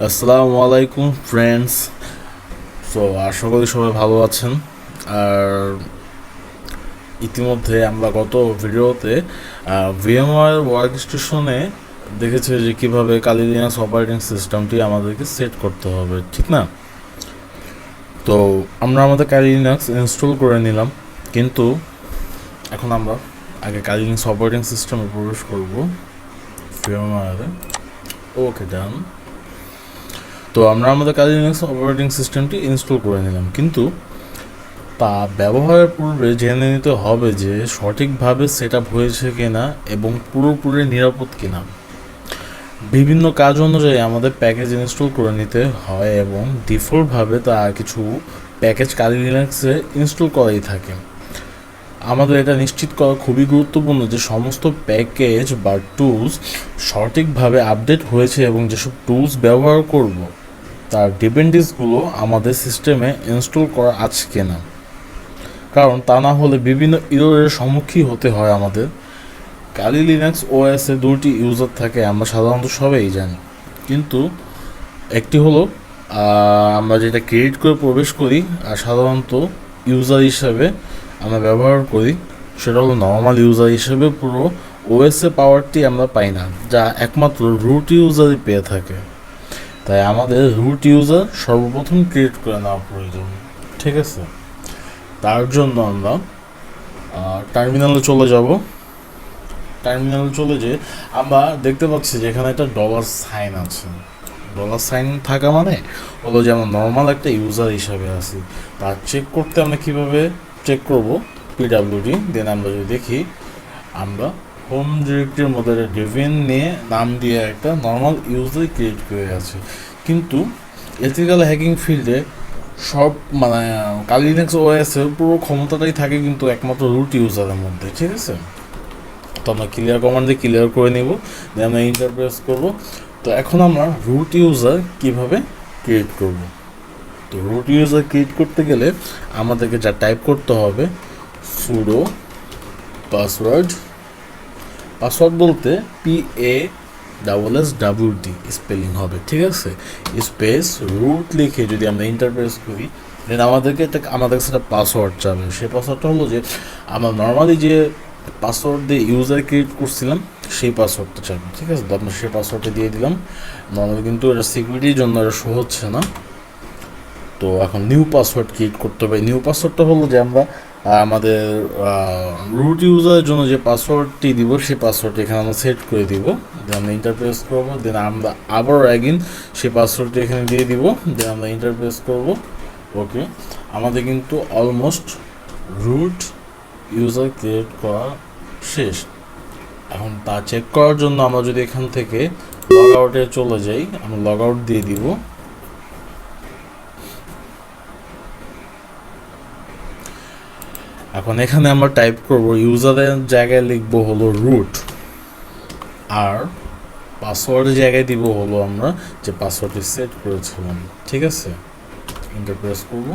আসসালামু আলাইকুম friends. So আশা করি সবাই ভালো আছেন। আর ইতিমধ্যে আমরা গত ভিডিওতে ভিএমওয়ার ওয়ার্ক স্টেশনে দেখেছি যে কীভাবে কালি লিনাক্স অপারেটিং সিস্টেমটি আমাদেরকে সেট করতে হবে, ঠিক না? তো আমরা আমাদের কালি লিনাক্স ইনস্টল করে নিলাম, কিন্তু এখন আমরা আগে কালি লিনাক্স অপারেটিং সিস্টেমে প্রবেশ করব ভিএমওয়ারে। ওকে, ডান। তো আমরা আমাদের কালি লিনাক্স অপারেটিং সিস্টেমটি ইনস্টল করে নিলাম, কিন্তু তা ব্যবহারের পূর্বে জেনে নিতে হবে যে সঠিকভাবে সেট আপ হয়েছে কিনা এবং পুরোপুরি নিরাপদ কিনা। বিভিন্ন কাজ অনুযায়ী আমাদের প্যাকেজ ইনস্টল করে নিতে হয় এবং ডিফল্টভাবে তা কিছু প্যাকেজ কালি লিনাক্সে ইনস্টল করাই থাকে। আমাদের এটা নিশ্চিত করা খুবই গুরুত্বপূর্ণ যে সমস্ত প্যাকেজ বা টুলস সঠিকভাবে আপডেট হয়েছে এবং যেসব টুলস ব্যবহার করব তার ডিপেন্ডেন্সগুলো আমাদের সিস্টেমে ইনস্টল করা আছে কিনা, কারণ তা না হলে বিভিন্ন ইররের সম্মুখীন হতে হয় আমাদের। কালি লিনাক্স ওএসে দুটি ইউজার থাকে, আমরা সাধারণত সবাই জানি, কিন্তু একটি হলো আমরা যেটা ক্রিয়েট করে প্রবেশ করি আর সাধারণত ইউজার হিসাবে আমরা ব্যবহার করি, সেটা হলো নর্মাল ইউজার হিসেবে পুরো ওএসএ পাওয়ারটি আমরা পাই না, যা একমাত্র রুট ইউজারই পেয়ে থাকে। তাই আমাদের রুট ইউজার সর্বপ্রথম ক্রিয়েট করে নেওয়া প্রয়োজন, ঠিক আছে? তার জন্য আমরা টার্মিনালে চলে যাব। টার্মিনালে চলে যেয়ে আমরা দেখতে পাচ্ছি যে এখানে একটা ডলার সাইন আছে। ডলার সাইন থাকা মানে হলো যে আমরা নর্মাল একটা ইউজার হিসাবে আছি। তার চেক করতে আমরা কীভাবে চেক করব? পিডাব্লিউডি দেন আমরা যদি দেখি আমরা হোম ডিরেক্টরির মধ্যে ডেভিন নিয়ে নাম দিয়ে একটা নর্মাল ইউজার ক্রিয়েট করে আছে, কিন্তু এথিক্যাল হ্যাকিং ফিল্ডে সব মানে কালি লিনাক্স ওএসের পুরো ক্ষমতাটাই থাকে কিন্তু একমাত্র রুট ইউজারের মধ্যে, ঠিক আছে? তো আমরা ক্লিয়ার কমান্ড দিয়ে ক্লিয়ার করে নেব, দেন আমরা ইন্টারপ্রেস করব। তো এখন আমরা রুট ইউজার কিভাবে ক্রিয়েট করব? তো রুট ইউজার ক্রিয়েট করতে গেলে আমাদেরকে যা টাইপ করতে হবে সুডো পাসওয়ার্ড। পাসওয়ার্ড বলতে PASSWD স্পেলিং হবে, ঠিক আছে? স্পেস রুট লিখে যদি আমরা ইন্টারপ্রেস করি দেন আমাদের কাছে একটা পাসওয়ার্ড চাবে। সেই পাসওয়ার্ডটা হলো যে আমরা নর্মালি যে পাসওয়ার্ড দিয়ে ইউজার ক্রিয়েট করছিলাম সেই পাসওয়ার্ডটা চাবে, ঠিক আছে? তো আমরা সেই পাসওয়ার্ডটা দিয়ে দিলাম নর্মালি, কিন্তু এটা সিকিউরিটির জন্য এটা শো হচ্ছে না। তো এখন নিউ পাসওয়ার্ড ক্রিয়েট করতে হবে। নিউ পাসওয়ার্ডটা হলো যে আমরা আমাদের রুট ইউজারের জন্য যে পাসওয়ার্ডটি দিব সেই পাসওয়ার্ডটি এখানে আমরা সেট করে দিব, দেন আমরা ইন্টারপ্রেস করবো, দেন আমরা আবার অ্যাগেন সেই পাসওয়ার্ডটি এখানে দিয়ে দিব, দেন আমরা ইন্টারপ্রেস করব। ওকে, আমাদের কিন্তু অলমোস্ট রুট ইউজার ক্রিয়েট করা শেষ। এখন তা চেক করার জন্য আমরা যদি এখান থেকে লগ আউটে চলে যাই, আমরা লগ আউট দিয়ে দিব। এখন এখানে আমরা টাইপ করব ইউজারের জায়গায় লিখবো হলো রুট, আর পাসওয়ার্ডের জায়গায় দিব হলো আমরা যে পাসওয়ার্ডটি সেট করেছিলাম, ঠিক আছে? এন্টার প্রেস করব।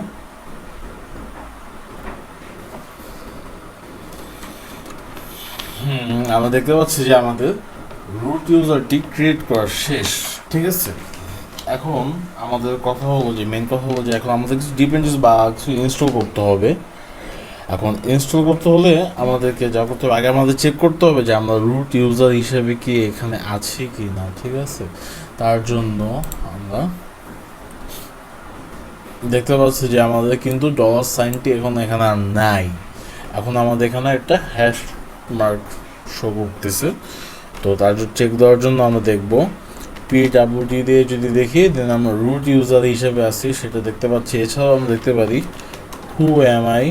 আমরা দেখতে পাচ্ছি যে আমাদের রুট ইউজারটি ক্রিয়েট করা শেষ, ঠিক আছে? এখন আমাদের কথা হলো যে মেন কথা হলো যে এখন আমাদের কিছু ডিপেন্ডেন্স বা কিছু ইনস্টল করতে হবে। এখন ইনস্টল করতে হলে আমাদেরকে যা করতে হবে, আগে আমাদের চেক করতে হবে যে আমরা রুট ইউজার হিসেবে কি এখানে আছি কি না, ঠিক আছে? তার জন্য আমরা দেখতে পাচ্ছি যে আমাদের কিন্তু ডলার সাইনটি এখন এখানে আর নাই। এখন আমাদের এখানে একটা হ্যাশ মার্ক শো করতেছে। তো তার চেক দেওয়ার জন্য আমরা দেখব PWD দিয়ে যদি দেখি দেন আমরা রুট ইউজার হিসেবে আছি সেটা দেখতে পাচ্ছি। এছাড়াও আমরা দেখতে পারি হু এম আই,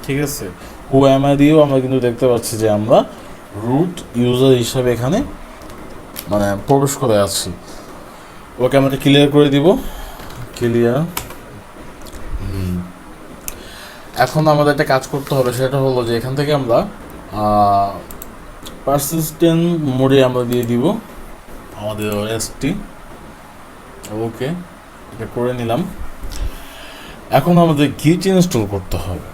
ঠিক আছে? হু এম আই দিয়েও আমরা কিন্তু দেখতে পাচ্ছি যে আমরা রুট ইউজার হিসাবে এখানে মানে প্রবেশ করে আছি। ওকে, আমরা ক্লিয়ার করে দিব, ক্লিয়ার। এখন আমাদের একটা কাজ করতে হবে, সেটা হলো যে এখান থেকে আমরা পারসিস্টেন্ট মোডে আমরা দিয়ে দিব আমাদের ওএসটি। ওকে, এটা করে নিলাম। এখন আমাদের গিট ইনস্টল করতে হবে।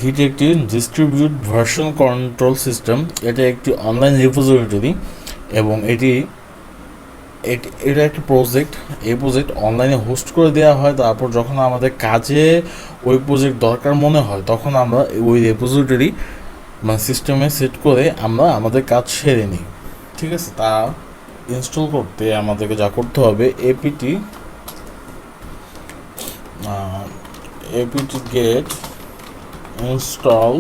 গিট একটি ডিস্ট্রিবিউট ভার্সন কন্ট্রোল সিস্টেম। এটা একটি অনলাইন রিপোজিটরি এবং এটি এটা একটা প্রজেক্ট। এই প্রজেক্ট অনলাইনে হোস্ট করে দেওয়া হয়, তারপর যখন আমাদের কাজে ওই প্রজেক্ট দরকার মনে হয় তখন আমরা ওই রেপোজিটরি মানে সিস্টেমে সেট করে আমরা আমাদের কাজ সেরে নিই। ঠিক আছে, তা ইনস্টল করতে আমাদেরকে যা করতে হবে এপিটি গেট ইনস্টল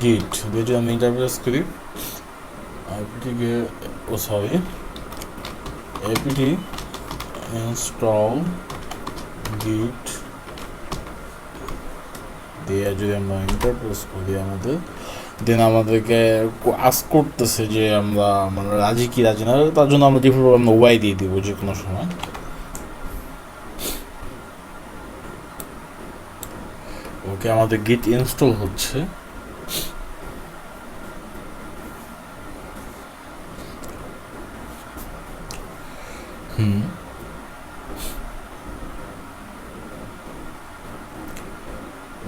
গিট দিয়ে যদি আমি ইন্টারপ্রেস করি এপিটি ইনস্টল গিট দিয়ে যদি আমরা ইন্টারপ্রেস করি আমাদের দেন আমাদেরকে আস্ক করতেছে যে আমরা মানে রাজি কি রাজি না, তার জন্য আমরা ডিফল্ট আমরা ওয়াই দিয়ে দিব যে কোনো সময়। ওকে, আমাদের গিট ইনস্টল হচ্ছে।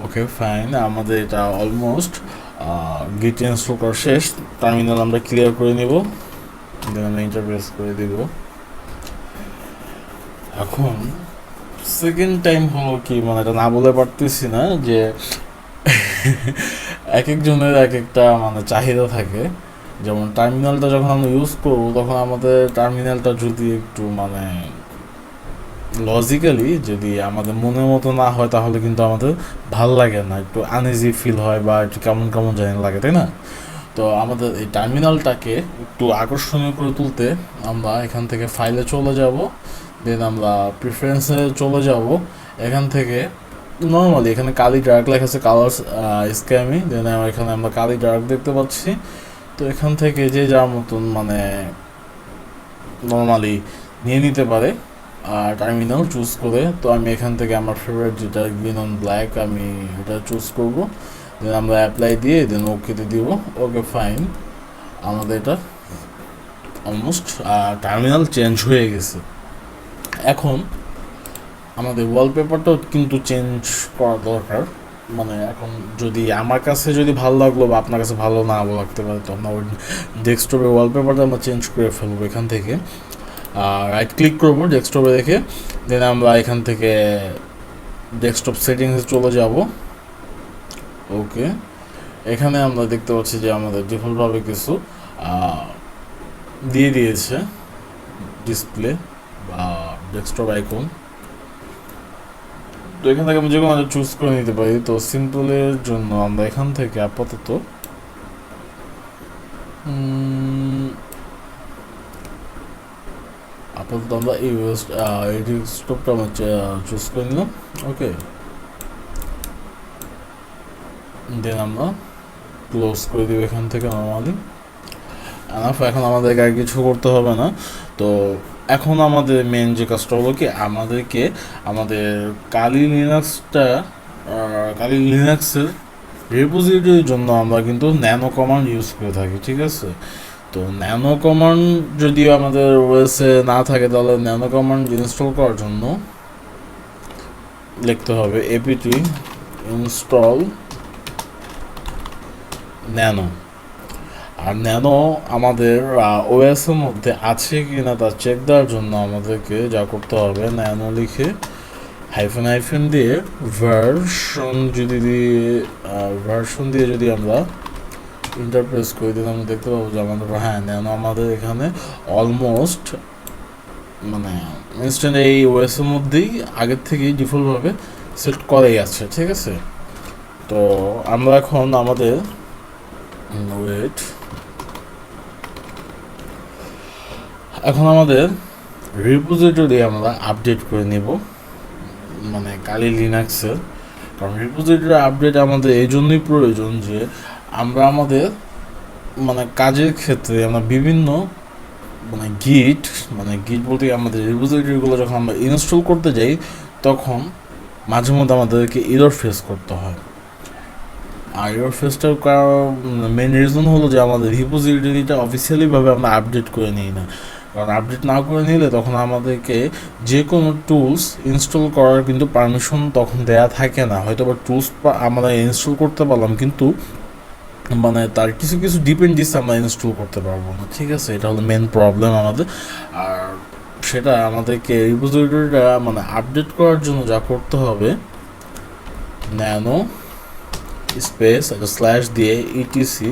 ওকে ফাইন, আমাদের এটা অলমোস্ট গিট ইনস্টল করা শেষ। টার্মিনাল আমরা ক্লিয়ার করে নিব, দেন আমরা ইন্টারপ্রেস করে দিব। এখন সেকেন্ড টাইম হলো কি মানে এটা না বলে পারতেছি না যে এক একজনের এক একটা মানে চাহিদা থাকে। যেমন টার্মিনালটা যখন আমরা ইউজ করবো তখন আমাদের টার্মিনালটা যদি একটু মানে লজিক্যালি যদি আমাদের মনের মতো না হয় তাহলে কিন্তু আমাদের ভাল লাগে না, একটু আনইজি ফিল হয় বা একটু কেমন কেমন জানি লাগে, তাই না? তো আমাদের এই টার্মিনালটাকে একটু আকর্ষণীয় করে তুলতে আমরা এখান থেকে ফাইলে চলে যাব, দেন আমরা প্রিফারেন্সে চলে যাব। এখান থেকে নর্মালি এখানে কালি ডার্ক লেখা আছে, কালার স্ক্যামি, দেন এখানে আমরা কালি ডার্ক দেখতে পাচ্ছি। তো এখান থেকে যে যার মতন মানে নর্মালি নিয়ে নিতে পারে টার্মিনাল চুজ করে। তো আমি এখান থেকে আমার ফেভারিট যেটা গ্রিন অন ব্ল্যাক আমি এটা চুজ করব, দেন আমরা অ্যাপ্লাই দিয়ে দেন ওকেতে দিব। ওকে ফাইন, আমাদের এটা অলমোস্ট টার্মিনাল চেঞ্জ হয়ে গেছে। এখন আমাদের ওয়ালপেপারটাও কিন্তু চেঞ্জ করা দরকার। মানে এখন যদি আমার কাছে যদি ভালো লাগলো বা আপনার কাছে ভালো না লাগতে পারে তো আমরা ওই ডেস্কটপের ওয়ালপেপারটা আমরা চেঞ্জ করে ফেলবো। এখান থেকে রাইট ক্লিক করবো ডেস্কটপে দেখে, দেন আমরা এখান থেকে ডেস্কটপ সেটিংসে চলে যাব। ওকে, এখানে আমরা দেখতে পাচ্ছি যে আমাদের ডিফল্টভাবে কিছু দিয়ে দিয়েছে ডিসপ্লে বা ডেস্কটপ আইকন। তো এখান থেকে আমি যে কোনো চুজ করে নিতে পারি। তো সিম্পলের জন্য আমরা এখান থেকে আপাতত আমরা এই ডেস্কটপটা আমরা চুজ করে নিলাম। ওকে, দেন আমরা ক্লোজ করে দিব এখান থেকে নর্মালি। এখন আমাদেরকে আর কিছু করতে হবে না। তো এখন আমাদের মেন যে কাজটা হলো কি আমাদেরকে আমাদের কালি লিনাক্সের রিপোজিটরির জন্য আমরা কিন্তু ন্যানো কমান্ড ইউজ করে থাকি। ঠিক আছে, তো ন্যানো কমান্ড যদিও আমাদের ওএসে না থাকে তাহলে ন্যানো কমান্ড ইনস্টল করার জন্য লিখতে হবে এপিটি ইনস্টল ন্যানো। আর ন্যানো আমাদের ওএসের মধ্যে আছে কি না তা চেক দেওয়ার জন্য আমাদেরকে যা করতে হবে ন্যানো লিখে হাইফেন দিয়ে ভার্সন দিয়ে যদি আমরা ইন্টারপ্রেস করে দিলে আমরা দেখতে পাবো যে আমাদের হ্যাঁ ন্যানো আমাদের এখানে অলমোস্ট মানে ইনস্ট্যান্ট এই ওএসের মধ্যেই আগের থেকেই ডিফল্টভাবে সেট করেই আছে। ঠিক আছে, তো আমরা এখন আমাদের রিপোজিটরি আমরা আপডেট করে নেব মানে কালি লিনাক্সের। কারণ রিপোজিটরি আপডেট আমাদের এই জন্যই প্রয়োজন যে আমরা আমাদের মানে কাজের ক্ষেত্রে আমরা বিভিন্ন গিট বলতে আমাদের রিপোজিটরিগুলো যখন আমরা ইনস্টল করতে যাই তখন মাঝে মধ্যে আমাদেরকে এরর ফেস করতে হয়। আর এরর ফেসটার মেন রিজন হলো যে আমাদের রিপোজিটরিটা অফিসিয়ালিভাবে আমরা আপডেট করে নিই না। কারণ আপডেট না করে নিলে তখন আমাদেরকে যে কোনো টুলস ইনস্টল করার কিন্তু পারমিশন তখন দেয়া থাকে না। হয়তো বা টুলস আমরা ইনস্টল করতে পারলাম কিন্তু মানে তার কিছু কিছু ডিপেন্ডেন্সি আমরা ইনস্টল করতে পারবো না, ঠিক আছে? এটা হলো মেন প্রবলেম আমাদের। আর সেটা আমাদেরকে রিপোজিটরিটা মানে আপডেট করার জন্য যা করতে হবে, ন্যানো স্পেস একটা স্ল্যাশ দিয়ে ইটিসি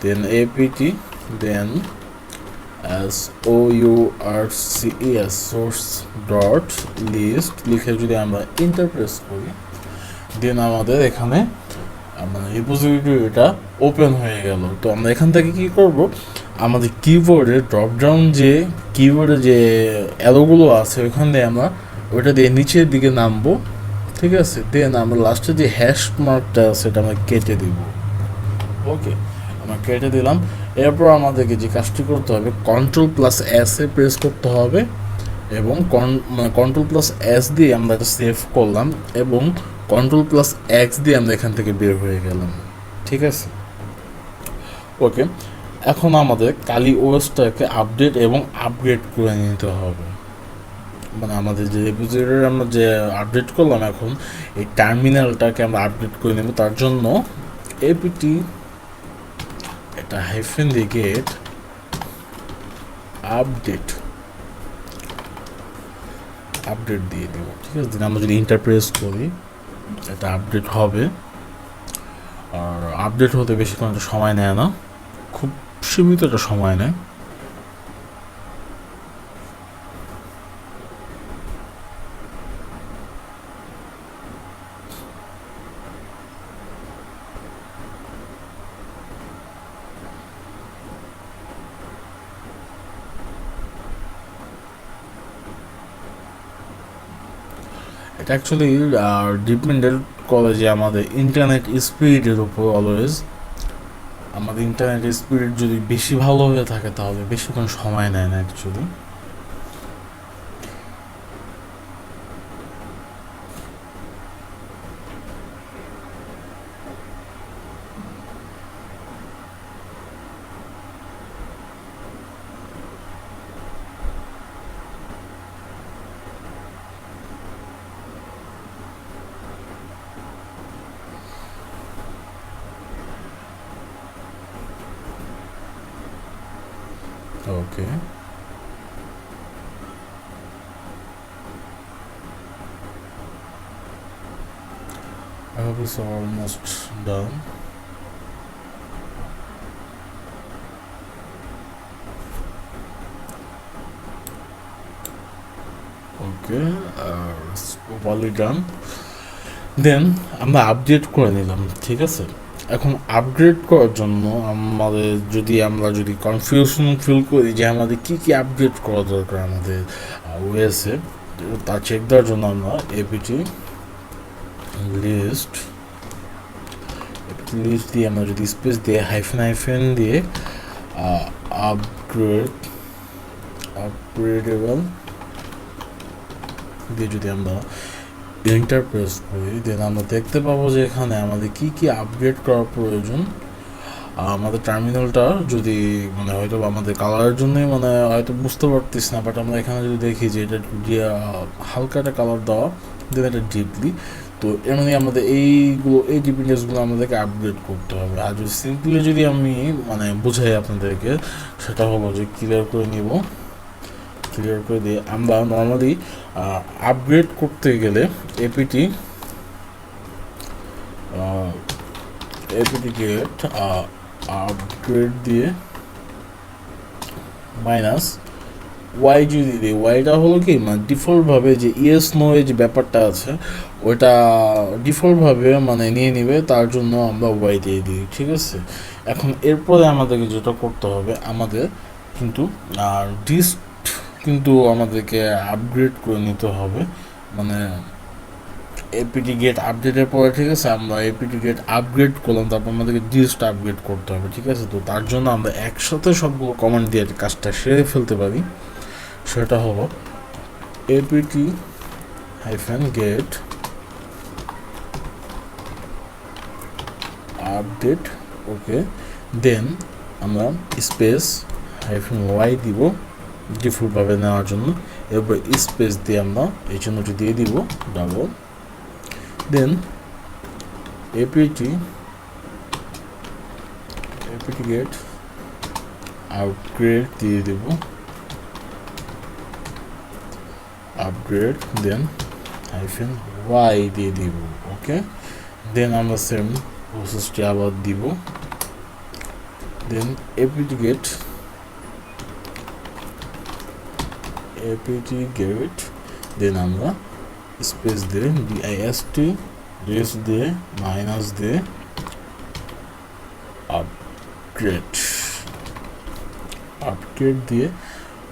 দেন এপিটি দেন sources সোর্স ডট লিস্ট লিখে যদি আমরা ইন্টারপ্রেস করি, দেন আমাদের এখানে মানে রিপোজিটরিটা ওপেন হয়ে গেল। তো আমরা এখান থেকে কি করব, আমাদের কিবোর্ডে ড্রপডাউন যে কিবোর্ডে যে অ্যারোগুলো আছে ওইখান দিয়ে আমরা ওইটা দিয়ে নিচের দিকে নামবো, ঠিক আছে? দেন আমরা লাস্টে যে হ্যাশ মার্কটা আছে সেটা আমরা কেটে দিব। ওকে, আমরা কেটে দিলাম। এরপর আমাদেরকে যে কাজটি করতে হবে, Ctrl+S এ প্রেস করতে হবে এবং Ctrl+S দিয়ে আমরা এটা সেভ করলাম এবং Ctrl+X দিয়ে আমরা এখান থেকে বের হয়ে গেলাম, ঠিক আছে? ওকে, এখন আমাদের কালি ওএসটাকে আপডেট এবং আপগ্রেড করে নিতে হবে। মানে আমাদের যে রিপোজিটরি আমরা যে আপডেট করলাম, এখন এই টার্মিনালটাকে আমরা আপডেট করে নেব। তার জন্য এপিটি এটা হাইফেন দিয়ে গেট আপডেট দিয়ে দেব, ঠিক আছে? আমরা যদি ইন্টারপ্রেস করি এটা আপডেট হবে। আর আপডেট হতে বেশিক্ষণ একটা সময় নেয় না, খুব সীমিত একটা সময় নেয়। এটা অ্যাকচুয়ালি ডিপেন্ডেন্ট করে যে আমাদের ইন্টারনেট স্পিডের উপর। অলওয়েজ আমাদের ইন্টারনেট স্পিড যদি বেশি ভালো হয়ে থাকে তাহলে বেশিক্ষণ সময় নেয় না actually. Okay, I hope it's almost done. Okay, properly done. Then আমরা আপডেট করে নিলাম, ঠিক আছে? এখন আপগ্রেড করার জন্য আমাদের যদি কনফিউশন ফিল করি যে আমাদের কী কী আপগ্রেড করা দরকার আমাদের ওএসে, তা চেক দেওয়ার জন্য আমরা এপিটি লিস্ট দিয়ে আমরা যদি স্পেস দিয়ে হাইফেন দিয়ে আপগ্রেডেবল দিয়ে যদি আমরা ইন্টারপ্রেস করি, দেন আমরা দেখতে পাবো যে এখানে আমাদের কি কি আপগ্রেড করার প্রয়োজন। আমাদের টার্মিনালটা যদি মানে হয়তো আমাদের কালারের জন্যই মানে হয়তো বুঝতে পারতেছি না, বাট আমরা এখানে যদি দেখি যে এটা হালকা একটা কালার দেওয়া, দেন এটা ডিপলি, তো এর মানে আমাদের এই ডিপেন্ডেন্সগুলো আমাদেরকে আপগ্রেড করতে হবে। আর যদি সিম্পলি যদি আমি মানে বুঝাই আপনাদেরকে, সেটা হলো যে ক্লিয়ার করে দিয়ে আমরা নর্মালি আপগ্রেড করতে গেলে এপিটি গেট আপগ্রেড দিয়ে মাইনাস ওয়াই যদি দিই, ওয়াইটা হলো কি মানে ডিফল্টভাবে যে ইয়েস নো এর যে ব্যাপারটা আছে ওইটা ডিফল্টভাবে মানে নিয়ে নিবে, তার জন্য আমরা ওয়াই দিয়ে দিই, ঠিক আছে? এখন এরপরে আমাদেরকে যেটা করতে হবে, আমাদের কিন্তু কিন্তু আমাদেরকে আপগ্রেড করে নিতে হবে। মানে এপিটি গেট আপডেটের পরে, ঠিক আছে, আমরা এপিটি গেট আপগ্রেড করলাম, তারপর আমাদেরকে ডিস্ট আপগ্রেড করতে হবে, ঠিক আছে? তো তার জন্য আমরা একসাথে সবগুলো কমান্ড দিয়ে কাজটা সেরে ফেলতে পারি। সেটা হলো এপিটি -গেট আপডেট, ওকে, দেন আমরা স্পেস -y দিব ডিফল্টভাবে নেওয়ার জন্য, এরপর স্পেস দিয়ে আমরা এই জন্যটি দিয়ে দিব ডাবল, দেন এপিটি apt get আপগ্রেড দিয়ে দেব, আপগ্রেড দেন হাইফেন ওয়াই দিয়ে দিব। ওকে, দেন আমরা সেম প্রসেসটি আবার দিব। দেন apt get দেন আমরা স্পেস দিয়ে dist রেস দিয়ে মাইনাস দিয়ে আপগ্রেড দিয়ে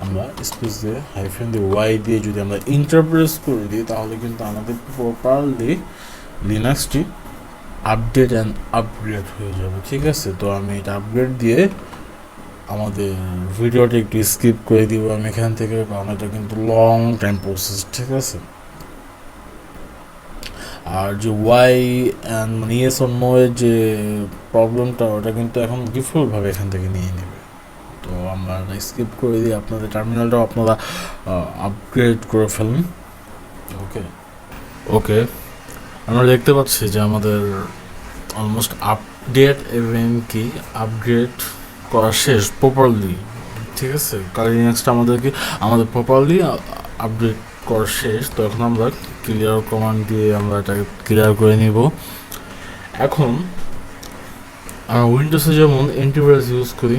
আমরা স্পেস দিয়ে হাইফেন দিয়ে ওয়াই দিয়ে যদি আমরা ইন্টারপ্রেস করে দিই তাহলে কিন্তু আমাদের প্রপারলি লিনাক্সটি আপডেট অ্যান্ড আপগ্রেড হয়ে যাবে। ঠিক আছে, তো আমি এটা আপগ্রেড দিয়ে আমাদের ভিডিওটা একটু স্কিপ করে দিব আমি এখান থেকে, কারণ এটা কিন্তু লং টাইম প্রসেস। ঠিক আছে, আর যে ওয়াই অ্যান্ড মানে ইয়েস অর নো এর যে প্রবলেমটা ওটা কিন্তু এখন ডিফল্টভাবে এখান থেকে নিয়ে নেবে। তো আমরা স্কিপ করে দিই, আপনাদের টার্মিনালটাও আপনারা আপগ্রেড করে ফেলুন। ওকে ওকে আমরা দেখতে পাচ্ছি যে আমাদের অলমোস্ট আপডেট এবং কি আপগ্রেড করা শেষ প্রপারলি। ঠিক আছে, কালি লিনাক্সটা আমাদের প্রপারলি আপডেট করা শেষ। তো এখন আমরা ক্লিয়ার কমান্ড দিয়ে আমরা এটাকে ক্লিয়ার করে নিব। এখন আমরা উইন্ডোজে যেমন অ্যান্টিভাইরাস ইউজ করি,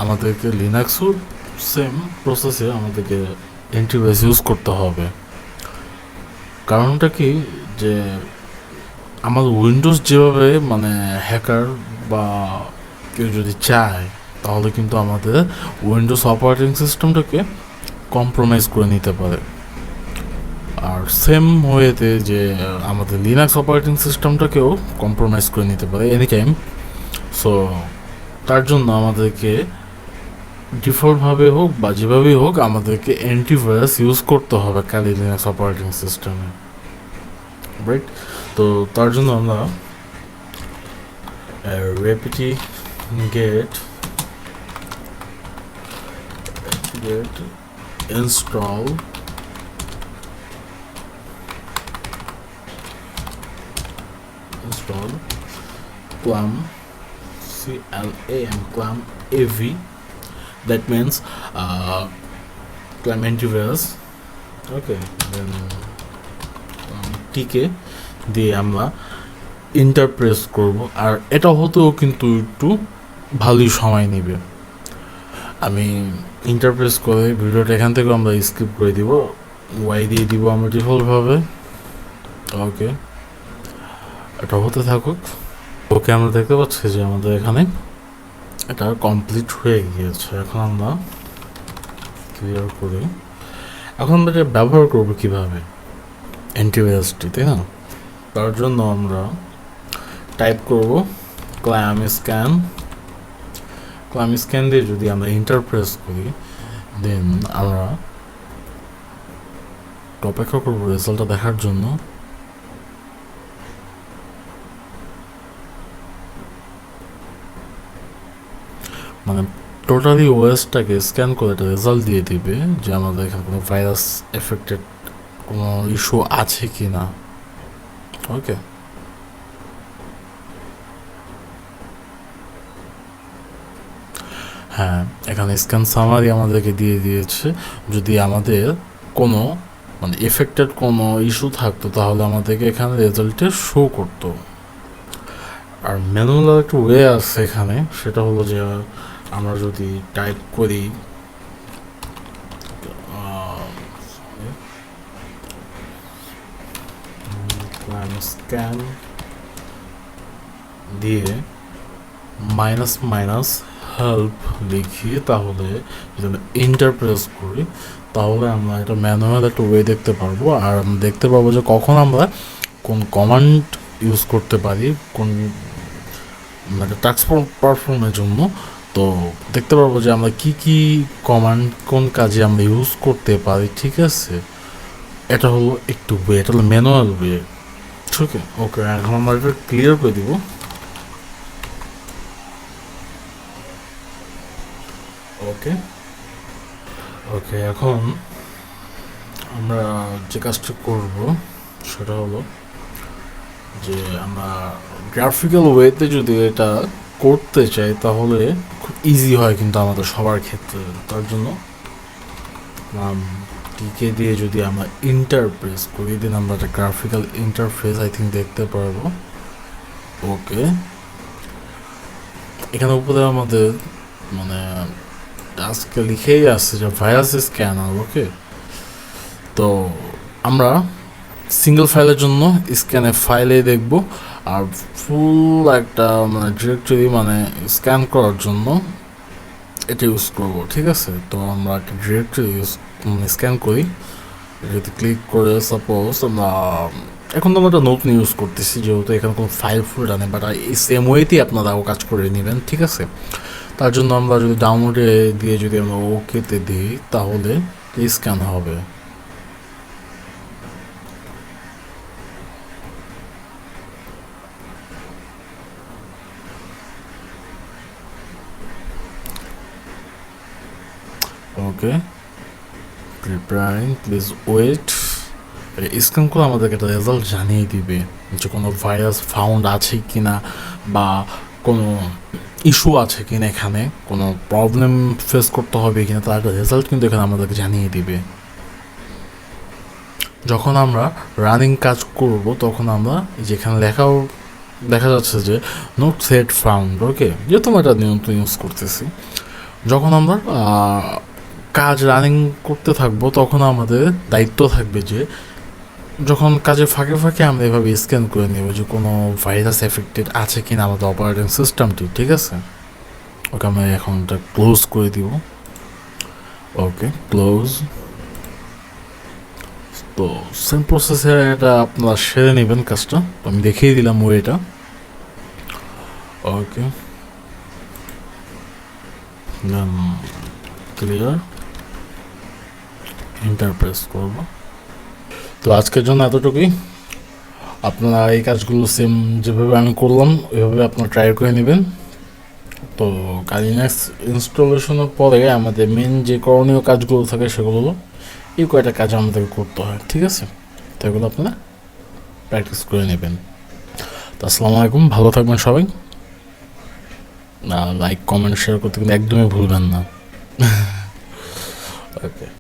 আমাদেরকে লিনাক্সও সেম প্রসেসে আমাদেরকে অ্যান্টিভাইরাস ইউজ করতে হবে। কারণটা কি, যে আমাদের উইন্ডোজ যেভাবে মানে হ্যাকার বা কেউ যদি চায় তাহলে কিন্তু আমাদের উইন্ডোজ অপারেটিং সিস্টেমটাকে কম্প্রোমাইজ করে নিতে পারে। আর সেম ওয়েতে যে আমাদের লিনাক্স অপারেটিং সিস্টেমটাকেও কম্প্রোমাইজ করে নিতে পারে এনি টাইম। সো তার জন্য আমাদেরকে ডিফল্টভাবে হোক বা যেভাবেই হোক আমাদেরকে অ্যান্টিভাইরাস ইউজ করতে হবে কালি লিনাক্স অপারেটিং সিস্টেমে, রাইট? তো তার জন্য আমরা apt get install clam clam av, that means clam antivirus. Okay, then tk দিয়ে আমরা ইন্টারপ্রেস করব। আর এটা হতেও কিন্তু একটু ভালোই সময় নেবে। আমি ইন্টারপ্রেস করে ভিডিওটা এখান থেকে আমরা স্কিপ করে দিব, ওয়াই দিয়ে দিব আমরা ডিফল্টভাবে। ওকে, এটা হতে থাকুক। ওকে, আমরা দেখতে পাচ্ছি যে আমাদের এখানে এটা কমপ্লিট হয়ে গিয়েছে। এখন আমরা ক্লিয়ার করি। এখন আমরা এটা ব্যবহার করবো কীভাবে অ্যান্টিভাইরাসটি, তাই না? তার জন্য আমরা টাইপ করব clam scan দিয়ে যদি আমরা ইন্টারপ্রেস করি, দেন আমরা অপেক্ষা করবো রেজাল্টটা দেখার জন্য। মানে টোটালি ওএসটাকে স্ক্যান করে একটা রেজাল্ট দিয়ে দিবে যে আমাদের এখানে কোনো ভাইরাস এফেক্টেড কোনো ইস্যু আছে কি না। ওকে, হ্যাঁ, এখানে স্ক্যান সামারি আমাদেরকে দিয়ে দিয়েছে। যদি আমাদের কোনো মানে এফেক্টেড কোনো ইস্যু থাকতো তাহলে আমাদেরকে এখানে রেজাল্টে শো করতো। আর ম্যানুয়াল একটা ওয়ে আছে এখানে, সেটা হলো যে আমরা যদি টাইপ করি স্ক্যান দিয়ে মাইনাস হেল্প লিখি, তাহলে যদি আমরা ইন্টারপ্রেস করি তাহলে আমরা এটা ম্যানুয়াল একটা ওয়ে দেখতে পারবো। আর আমরা দেখতে পারবো যে কখন আমরা কোন কমান্ড ইউজ করতে পারি কোন মানে টাস্ক পারফর্মের জন্য। তো দেখতে পারবো যে আমরা কি কমান্ড কোন কাজে আমরা ইউজ করতে পারি। ঠিক আছে, এটা হলো একটু ওয়ে, এটা হলো ম্যানুয়াল ওয়ে। ঠিক আছে, ওকে, এখন আমরা এটা ক্লিয়ার করে দিব। ওকে ওকে এখন আমরা যে কাজটা করব সেটা হলো যে আমরা গ্রাফিক্যাল ওয়েতে যদি এটা করতে চাই তাহলে খুব ইজি হয় কিন্তু আমাদের সবার ক্ষেত্রে। তার জন্য টিকে দিয়ে যদি আমরা ইন্টারপ্রেস করি, দিন আমরা একটা গ্রাফিক্যাল ইন্টারফেস আই থিঙ্ক দেখতে পারবো। ওকে, এখানে উপরে আমাদের মানে টাস্কে লিখেই আসছে যে ভাইরাস স্ক্যানার। ওকে, তো আমরা সিঙ্গেল ফাইলের জন্য স্ক্যানে ফাইলে দেখব, আর ফুল একটা মানে ডিরেক্টরি মানে স্ক্যান করার জন্য এটা ইউজ করবো। ঠিক আছে, তো আমরা একটা ডিরেক্টরি ইউজ স্ক্যান করি, যদি ক্লিক করে সাপোজ আমরা এখন তো আমরা একটা নতুন ইউজ করতেছি, যেহেতু এখানে কোনো ফাইল ফুলটা নেই, বাট এই সেম ওয়েতেই আপনারাও কাজ করে নেবেন। ঠিক আছে, তার জন্য আমরা যদি ডাউনলোডে দিয়ে যদি আমরা ওকেতে দিই তাহলে স্ক্যান হবে। ওকে, প্রিপেয়ারিং, প্লিজ ওয়েট। স্ক্যান করে আমাদেরকে একটা রেজাল্ট জানিয়ে দিবে যে কোনো ভাইরাস ফাউন্ড আছে কি না, বা কোনো ইস্যু আছে কি না, এখানে কোনো প্রবলেম ফেস করতে হবে কি না, তার একটা রেজাল্ট কিন্তু এখানে আমাদেরকে জানিয়ে দিবে। যখন আমরা রানিং কাজ করব তখন আমরা যেখানে দেখা যাচ্ছে যে নোট সেট ফাউন্ড। ওকে, যেহেতু আমরা এটা নিয়ন্ত্রণ ইউজ করতেছি, যখন আমরা কাজ রানিং করতে থাকবো তখন আমাদের দায়িত্ব থাকবে যে যখন কাজের ফাঁকে ফাঁকে আমরা এভাবে স্ক্যান করে নেব যে কোনো ভাইরাস এফেক্টেড আছে কিনা আমাদের অপারেটিং সিস্টেমটি। ঠিক আছে, ওকে, আমরা এখন এটা ক্লোজ করে দিব। ওকে, ক্লোজ। তো সেম প্রসেসে এটা আপনারা সেরে নেবেন কাজটা, তো আমি দেখিয়ে দিলাম ওয়েটা। ওকে, ক্লিয়ার, ইন্টারপ্রেস করব। তো আজকের জন্য এতটুকুই। আপনারা এই কাজগুলো সেম যেভাবে আমি করলাম ওইভাবে আপনারা ট্রাই করে নেবেন। তো কালিনেক্স ইনস্টলেশনের পরে আমাদের মেন যে করণীয় কাজগুলো থাকে সেগুলো হলো এই কয়টা কাজ আমাদেরকে করতে হয়। ঠিক আছে, তো এগুলো আপনারা প্র্যাকটিস করে নেবেন। তো আসসালামু আলাইকুম, ভালো থাকবেন সবাই। লাইক, কমেন্ট, শেয়ার করতে কিন্তু একদমই ভুলবেন না। ওকে।